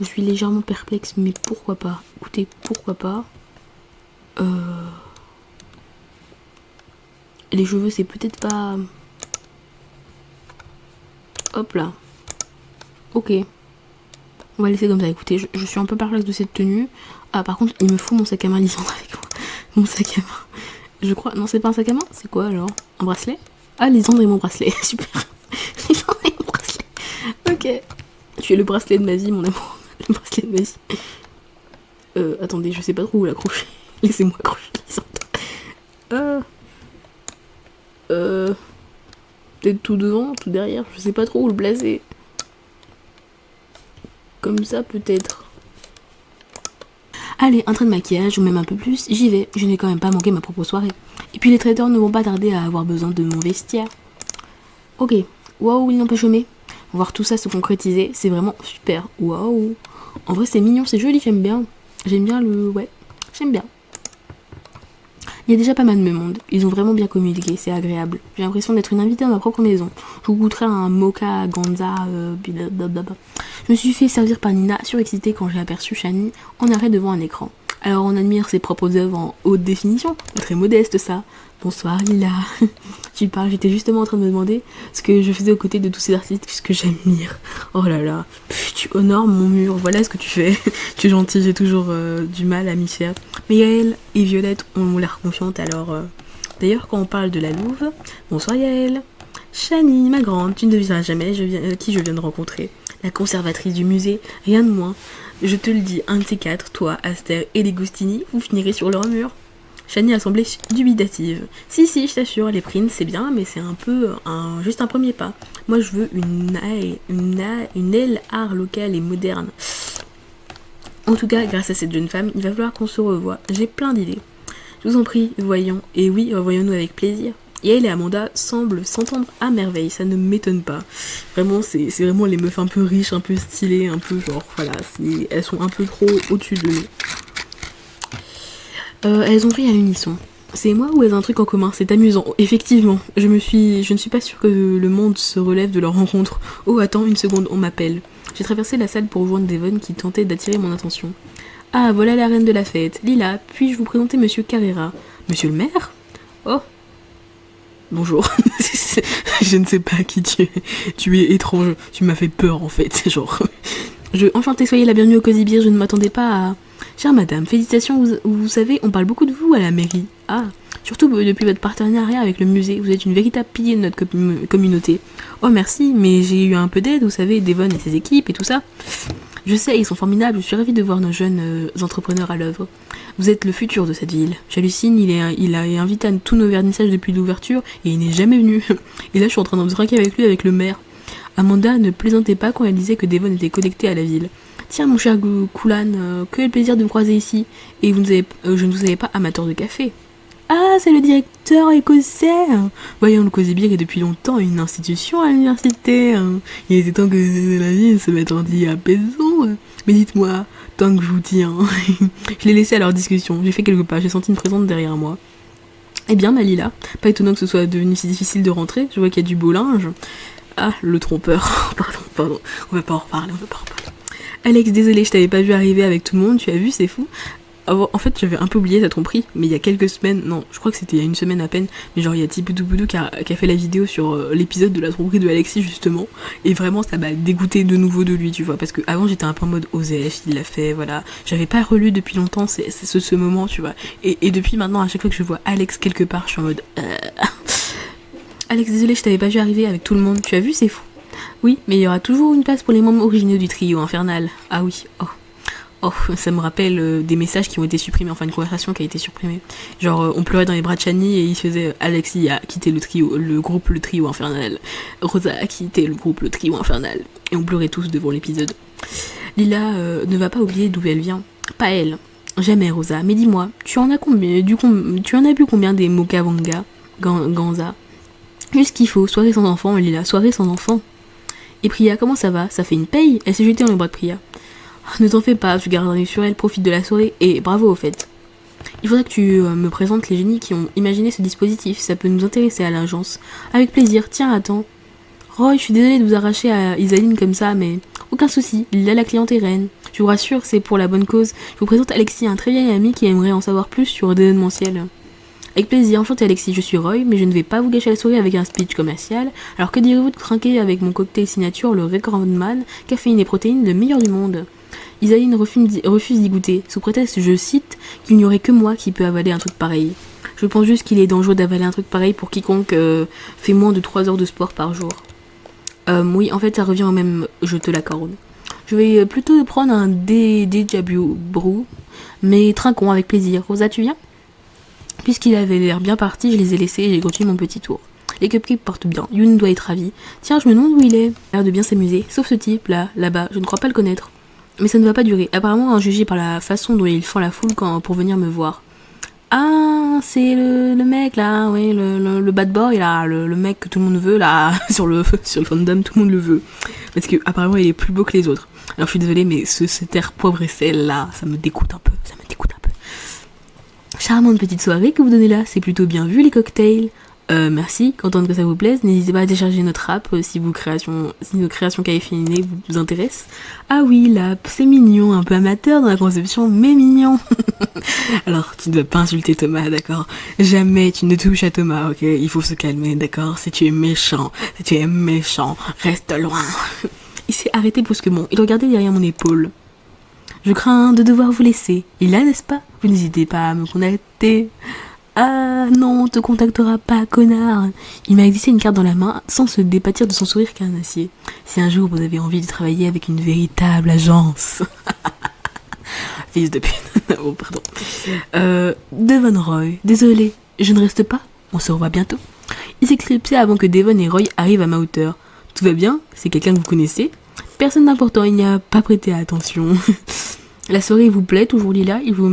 Je suis légèrement perplexe, mais pourquoi pas. Écoutez, pourquoi pas. Les cheveux, c'est peut-être pas... Hop là. Ok. On va laisser comme ça. Écoutez, je suis un peu perplexe de cette tenue. Ah, par contre, il me faut mon sac à main Lisandre avec moi. Mon sac à main. Je crois... Non, c'est pas un sac à main. C'est quoi, alors? Un bracelet? Ah, Lisandre et mon bracelet. Super. Lisandre et mon bracelet. Ok. Tu es le bracelet de ma vie, mon amour. Le bracelet de ma vie. Attendez, je sais pas trop où l'accrocher. Laissez-moi accrocher Lisandre. Peut-être tout devant, tout derrière, je sais pas trop où le placer. Comme ça, peut-être. Allez, un trait de maquillage, ou même un peu plus, j'y vais. Je n'ai quand même pas manqué ma propre soirée. Et puis les traiteurs ne vont pas tarder à avoir besoin de mon vestiaire. Ok, waouh, il n'empêche jamais. Voir tout ça se concrétiser, c'est vraiment super. Waouh. En vrai, c'est mignon, c'est joli, j'aime bien. J'aime bien le... Ouais, j'aime bien. Il y a déjà pas mal de monde. Ils ont vraiment bien communiqué, c'est agréable. J'ai l'impression d'être une invitée à ma propre maison. Je vous goûterai un mocha ganza, blablabla. Je me suis fait servir par Nina, surexcitée quand j'ai aperçu Shani en arrêt devant un écran. Alors on admire ses propres œuvres en haute définition. Très modeste ça. Bonsoir Lila. Tu parles, j'étais justement en train de me demander ce que je faisais aux côtés de tous ces artistes que j'admire. Oh là là, tu honores mon mur, voilà ce que tu fais. Tu es gentille, j'ai toujours du mal à m'y faire. Mais Yael et Violette ont l'air confiantes alors... D'ailleurs, quand on parle de la Louve... Bonsoir Yael. Shani, ma grande, tu ne devineras jamais qui je viens de rencontrer. La conservatrice du musée, rien de moins. Je te le dis, un de ces quatre, toi, Aster et les Gustini, vous finirez sur leur mur. Shani a semblé dubitative. Si, je t'assure, les prints c'est bien, mais c'est un peu juste un premier pas. Moi je veux une aile art locale et moderne. En tout cas, grâce à cette jeune femme, il va falloir qu'on se revoie. J'ai plein d'idées. Je vous en prie, voyons. Et oui, revoyons-nous avec plaisir. Yael et Amanda semblent s'entendre à merveille, ça ne m'étonne pas. Vraiment, c'est vraiment les meufs un peu riches, un peu stylées, un peu genre, voilà, elles sont un peu trop au-dessus de nous. Elles ont ri à l'unisson. C'est moi ou elles ont un truc en commun? C'est amusant. Effectivement, je ne suis pas sûre que le monde se relève de leur rencontre. Oh, attends, une seconde, on m'appelle. J'ai traversé la salle pour rejoindre Devon qui tentait d'attirer mon attention. Ah, voilà la reine de la fête. Lila, puis-je vous présenter Monsieur Carrera? Monsieur le maire? Oh. Bonjour. Je ne sais pas qui tu es. Tu es étrange. Tu m'as fait peur en fait. Genre. Enchantée, soyez la bienvenue au Cozy Beer. Je ne m'attendais pas à... Chère madame, félicitations, vous savez, on parle beaucoup de vous à la mairie. Ah, surtout depuis votre partenariat avec le musée, vous êtes une véritable pilier de notre communauté. Oh merci, mais j'ai eu un peu d'aide, vous savez, Devon et ses équipes et tout ça. Je sais, ils sont formidables, je suis ravie de voir nos jeunes entrepreneurs à l'œuvre. Vous êtes le futur de cette ville. J'hallucine, il a invité à tous nos vernissages depuis l'ouverture et il n'est jamais venu. Et là, je suis en train de me draguer avec lui, avec le maire. Amanda ne plaisantait pas quand elle disait que Devon était connecté à la ville. Tiens mon cher Koulan, quel plaisir de me croiser ici. Et je ne vous avais pas amateur de café. Ah, c'est le directeur écossais. Voyons, le Cozy Beer est depuis longtemps une institution à l'université. Il était temps que la ville se mette en dit apaisant. Mais dites-moi, tant que je vous tiens. Je l'ai laissé à leur discussion. J'ai fait quelques pas, j'ai senti une présence derrière moi. Eh bien, Malila, pas étonnant que ce soit devenu si difficile de rentrer. Je vois qu'il y a du beau linge. Ah, le trompeur. Pardon. On va pas en reparler. Alex, désolé, je t'avais pas vu arriver avec tout le monde, tu as vu, c'est fou. En fait, j'avais un peu oublié ta tromperie, mais il y a quelques semaines, non, je crois que c'était il y a une semaine à peine, mais genre il y a Tipoudouboudou qui a fait la vidéo sur l'épisode de la tromperie de Alexis, justement, et vraiment ça m'a dégoûté de nouveau de lui, tu vois, parce que avant j'étais un peu en mode OZF, il l'a fait, voilà, j'avais pas relu depuis longtemps ce moment, tu vois, et depuis maintenant, à chaque fois que je vois Alex quelque part, je suis en mode... Alex, désolé, je t'avais pas vu arriver avec tout le monde, tu as vu, c'est fou. Oui, mais il y aura toujours une place pour les membres originaux du trio infernal. Ah oui, oh, ça me rappelle des messages qui ont été supprimés, enfin une conversation qui a été supprimée. Genre, on pleurait dans les bras de Shani et il se faisait Alexis a quitté le trio infernal. Rosa a quitté le trio infernal. Et on pleurait tous devant l'épisode. Lila ne va pas oublier d'où elle vient. Pas elle. Jamais, Rosa. Mais dis-moi, tu en as combien tu en as bu combien des mocha vanga, ganza? Juste qu'il faut, soirée sans enfant, Lila, soirée sans enfant. Et Priya, comment ça va? Ça fait une paye? Elle s'est jetée dans les bras de Priya. Ne t'en fais pas, tu gardes un œil sur elle, profite de la soirée, et bravo au fait. Il faudrait que tu me présentes les génies qui ont imaginé ce dispositif, ça peut nous intéresser à l'agence. Avec plaisir, tiens, attends. Roy, je suis désolée de vous arracher à Isaline comme ça, mais aucun souci, Lila la cliente est reine. Je vous rassure, c'est pour la bonne cause. Je vous présente Alexis, un très vieil ami qui aimerait en savoir plus sur l'événementiel. Avec plaisir, enchanté Alexis, je suis Roy, mais je ne vais pas vous gâcher la soirée avec un speech commercial. Alors que direz-vous de trinquer avec mon cocktail signature, le Recordman, caféine et protéines, le meilleur du monde? Isaline refuse d'y goûter, sous prétexte, je cite, qu'il n'y aurait que moi qui peut avaler un truc pareil. Je pense juste qu'il est dangereux d'avaler un truc pareil pour quiconque fait moins de 3 heures de sport par jour. Oui, en fait, ça revient au même, je te l'accorde. Je vais plutôt prendre un Dejabu Brew, mais trinquons avec plaisir. Rosa, tu viens? Puisqu'il avait l'air bien parti, je les ai laissés et j'ai continué mon petit tour. Les cupcakes portent bien, Yoon doit être ravi. Tiens, je me demande où il est. Il a l'air de bien s'amuser, sauf ce type, là-bas, je ne crois pas le connaître. Mais ça ne va pas durer, apparemment en juger par la façon dont il fend la foule pour venir me voir. Ah, c'est le mec là, oui, le bad boy là, le mec que tout le monde veut là, sur le fandom, tout le monde le veut. Parce que apparemment il est plus beau que les autres. Alors je suis désolée, mais cet air poivre et sel là, ça me dégoûte un peu, Charmante petite soirée que vous donnez là, c'est plutôt bien vu les cocktails. Merci, contente que ça vous plaise. N'hésitez pas à télécharger notre app si nos créations caféinées vous intéressent. Ah oui, l'app, c'est mignon, un peu amateur dans la conception, mais mignon. Alors, tu ne dois pas insulter Thomas, d'accord? Jamais tu ne touches à Thomas, ok? Il faut se calmer, d'accord? Si tu es méchant, reste loin. Il s'est arrêté brusquement, il regardait derrière mon épaule. Je crains de devoir vous laisser. Il a, n'est-ce pas? Vous n'hésitez pas à me contacter. Ah non, on te contactera pas, connard. Il m'a glissé une carte dans la main sans se départir de son sourire carnassier. Si un jour vous avez envie de travailler avec une véritable agence. Fils de pute. Oh, pardon. Devon Roy, désolé, je ne reste pas. On se revoit bientôt. Il s'éclipsait avant que Devon et Roy arrivent à ma hauteur. Tout va bien? C'est quelqu'un que vous connaissez? Personne d'important, il n'y a pas prêté attention. La soirée vous plaît, toujours Lila? Ils vont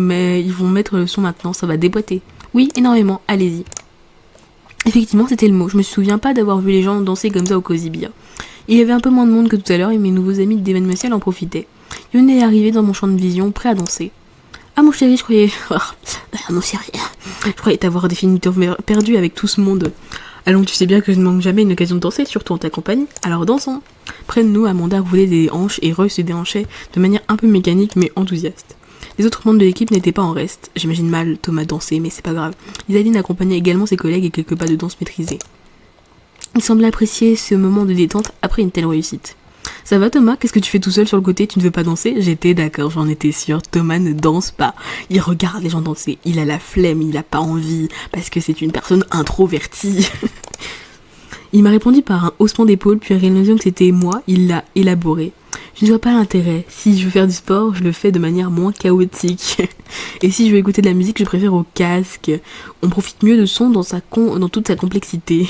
mettre le son maintenant, ça va déboîter. Oui, énormément, allez-y. Effectivement, c'était le mot. Je me souviens pas d'avoir vu les gens danser comme ça au Cozy Beer. Il y avait un peu moins de monde que tout à l'heure et mes nouveaux amis d'événementiel en profitaient. Yoon est arrivé dans mon champ de vision, prêt à danser. Ah mon chéri, je croyais... mon chéri, je croyais t'avoir définitivement perdu avec tout ce monde. Allons, tu sais bien que je ne manque jamais une occasion de danser, surtout en ta compagnie. Alors dansons. Près de nous, Amanda roulait des hanches et Roy se déhanchait de manière un peu mécanique mais enthousiaste. Les autres membres de l'équipe n'étaient pas en reste. J'imagine mal Thomas danser, mais c'est pas grave. Isaline accompagnait également ses collègues et quelques pas de danse maîtrisés. Il semblait apprécier ce moment de détente après une telle réussite. Ça va Thomas? Qu'est-ce que tu fais tout seul sur le côté? Tu ne veux pas danser? J'étais d'accord, j'en étais sûre. Thomas ne danse pas. Il regarde les gens danser. Il a la flemme, il a pas envie, parce que c'est une personne introvertie. Il m'a répondu par un haussement d'épaule, puis réalisant que c'était moi, il l'a élaboré. Je ne vois pas l'intérêt. Si je veux faire du sport, je le fais de manière moins chaotique. Et si je veux écouter de la musique, je préfère au casque. On profite mieux de son dans toute sa complexité.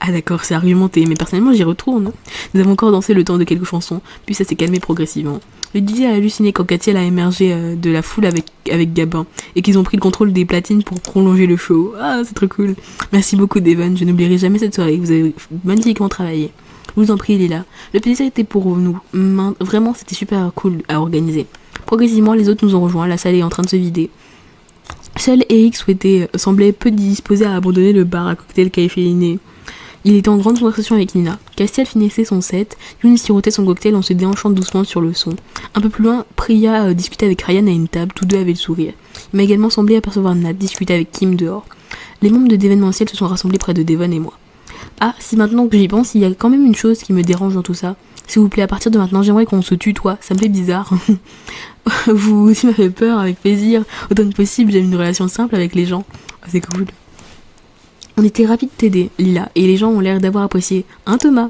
Ah d'accord, c'est argumenté, mais personnellement j'y retourne. Nous avons encore dansé le temps de quelques chansons, puis ça s'est calmé progressivement. Le DJ a halluciné quand Cathy a émergé de la foule avec Gabin, et qu'ils ont pris le contrôle des platines pour prolonger le show. Ah, c'est trop cool. Merci beaucoup Devon, je n'oublierai jamais cette soirée, vous avez magnifiquement travaillé. Je vous en prie Lila, le plaisir était pour nous, vraiment c'était super cool à organiser. Progressivement les autres nous ont rejoints, la salle est en train de se vider. Seul Eric semblait peu disposé à abandonner le bar à cocktail caféiné. Il était en grande conversation avec Nina. Castiel finissait son set, Yoon sirotait son cocktail en se déhanchant doucement sur le son. Un peu plus loin, Priya discutait avec Ryan à une table, tous deux avaient le sourire. Il m'a également semblé apercevoir Nat discuter avec Kim dehors. Les membres de d'événementiel se sont rassemblés près de Devon et moi. Ah, si maintenant que j'y pense, il y a quand même une chose qui me dérange dans tout ça. S'il vous plaît, à partir de maintenant, j'aimerais qu'on se tutoie, ça me fait bizarre. Vous aussi m'avez peur, avec plaisir. Autant que possible, j'aime une relation simple avec les gens. C'est cool. On était ravis de t'aider, Lila, et les gens ont l'air d'avoir apprécié. Hein, Thomas?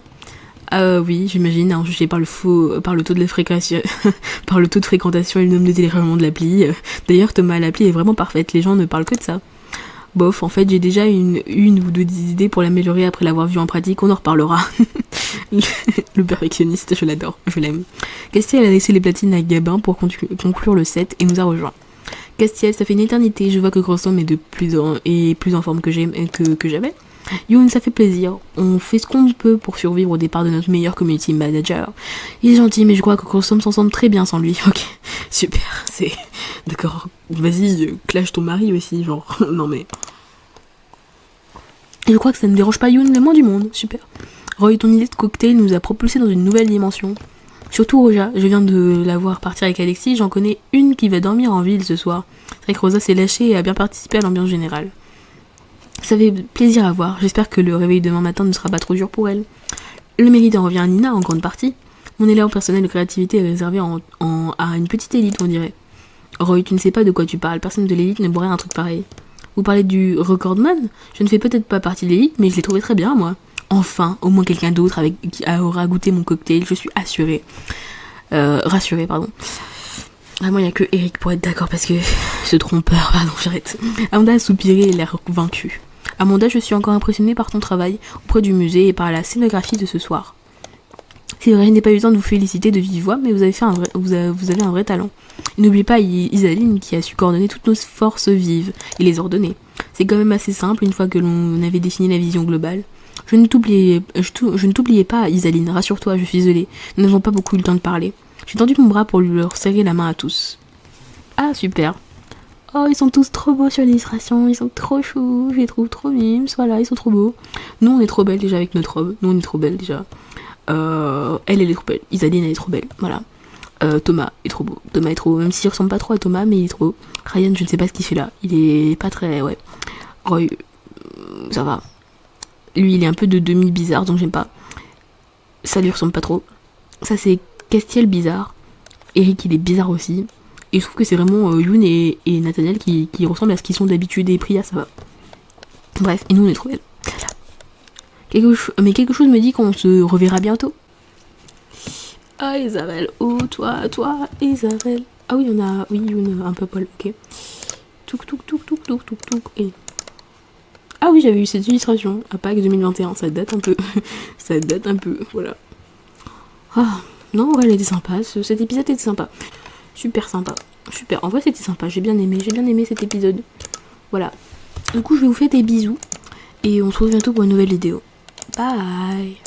Oui, j'imagine, hein, jugé par le taux de fréquentation, par le taux de fréquentation et le nombre de téléchargements de l'appli. D'ailleurs, Thomas, l'appli est vraiment parfaite, les gens ne parlent que de ça. Bof, en fait, j'ai déjà une ou deux idées pour l'améliorer après l'avoir vue en pratique, on en reparlera. Le perfectionniste, je l'adore, je l'aime. Castiel a laissé les platines à Gabin pour conclure le set et nous a rejoints. Castiel, ça fait une éternité. Je vois que Crossom est plus en forme que jamais. Youn, ça fait plaisir. On fait ce qu'on peut pour survivre au départ de notre meilleur community manager. Il est gentil, mais je crois que Crossom s'en très bien sans lui. Ok, super. C'est d'accord. Vas-y, clash ton mari aussi, genre. Non mais. Et je crois que ça ne dérange pas Youn le moins du monde. Super. Roy, ton idée de cocktail nous a propulsé dans une nouvelle dimension. Surtout Roja, je viens de la voir partir avec Alexis, j'en connais une qui va dormir en ville ce soir. C'est vrai que Rosa s'est lâchée et a bien participé à l'ambiance générale. Ça fait plaisir à voir, j'espère que le réveil demain matin ne sera pas trop dur pour elle. Le mérite en revient à Nina en grande partie. Mon élan personnel de créativité est réservé à une petite élite, on dirait. Roy, tu ne sais pas de quoi tu parles, personne de l'élite ne boirait un truc pareil. Vous parlez du recordman? Je ne fais peut-être pas partie de l'élite, mais je l'ai trouvé très bien, moi. Enfin, au moins quelqu'un d'autre qui aura goûté mon cocktail, je suis rassurée, pardon. Vraiment, il n'y a que Eric pour être d'accord parce que ce trompeur, pardon, j'arrête. Amanda a soupiré et l'air vaincue. Amanda, je suis encore impressionnée par ton travail auprès du musée et par la scénographie de ce soir. C'est vrai, je n'ai pas eu le temps de vous féliciter de vive voix, mais vous avez un vrai talent. Et n'oubliez pas Isaline qui a su coordonner toutes nos forces vives et les ordonner. C'est quand même assez simple une fois que l'on avait défini la vision globale. Je ne t'oubliais pas, Isaline, rassure-toi, je suis désolée. Nous n'avons pas beaucoup eu le temps de parler. J'ai tendu mon bras pour leur serrer la main à tous. Ah, super. Oh, ils sont tous trop beaux sur l'illustration, ils sont trop choux, je les trouve trop mimes, voilà, ils sont trop beaux. Nous, on est trop belles déjà avec notre robe, nous, on est trop belles déjà. Elle est trop belle, Isaline, elle est trop belle, voilà. Thomas est trop beau, Thomas est trop beau, même s'il ressemble pas trop à Thomas, mais il est trop beau. Ryan, je ne sais pas ce qu'il fait là, il est pas très, ouais. Roy, ça va. Lui, il est un peu de demi bizarre, donc j'aime pas. Ça lui ressemble pas trop. Ça, c'est Castiel bizarre. Eric, il est bizarre aussi. Et je trouve que c'est vraiment Youn et Nathaniel qui ressemblent à ce qu'ils sont d'habitude. Et Priya, ça va. Bref, et nous, on est trop belles. Mais quelque chose me dit qu'on se reverra bientôt. Ah, Isabelle. Oh, toi, Isabelle. Ah oui, on a... Oui, Youn, un peu Paul, ok. Touk, touk, touk, touk, touk, touk, touk. Et... Ah oui, j'avais eu cette illustration à Pâques 2021, ça date un peu. Ça date un peu, voilà. Ah, non, ouais, elle était sympa, cet épisode était sympa. Super sympa, super. En vrai, c'était sympa, j'ai bien aimé cet épisode. Voilà. Du coup, je vais vous faire des bisous. Et on se retrouve bientôt pour une nouvelle vidéo. Bye.